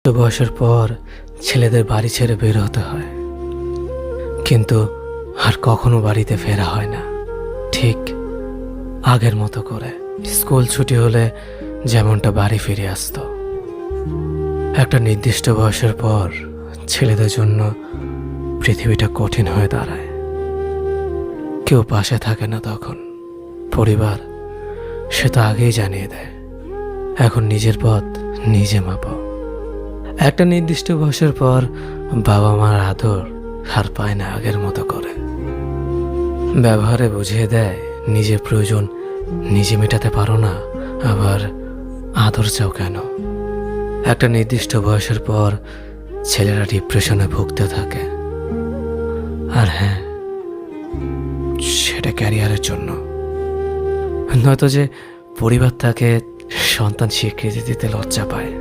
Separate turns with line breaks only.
বয়সের পর ছেলেদের বাড়ি ছেড়ে বের হতে হয়, কিন্তু আর কখনো বাড়িতে ফেরা হয় না ঠিক আগের মতো করে। স্কুল ছুটি হলে যেমনটা বাড়ি ফিরে আসতো। একটা নির্দিষ্ট বয়সের পর ছেলেদের জন্য পৃথিবীটা কঠিন হয়ে দাঁড়ায়। কেউ পাশে থাকে না তখন। পরিবার সে তো আগেই জানিয়ে দেয়, এখন নিজের পথ নিজে মাপো। একটা নির্দিষ্ট বয়সের পর বাবা মার আদর আর পায় না আগের মতো করে। ব্যবহারে বুঝিয়ে দেয় নিজের প্রয়োজন নিজে মেটাতে পারো না, আবার আদর চাও কেন। একটা নির্দিষ্ট বয়সের পর ছেলেরা ডিপ্রেশনে ভুগতে থাকে, আর হ্যাঁ, সেটা ক্যারিয়ারের জন্য। নয়তো যে পরিবার তাকে সন্তান স্বীকৃতি দিতে লজ্জা পায়।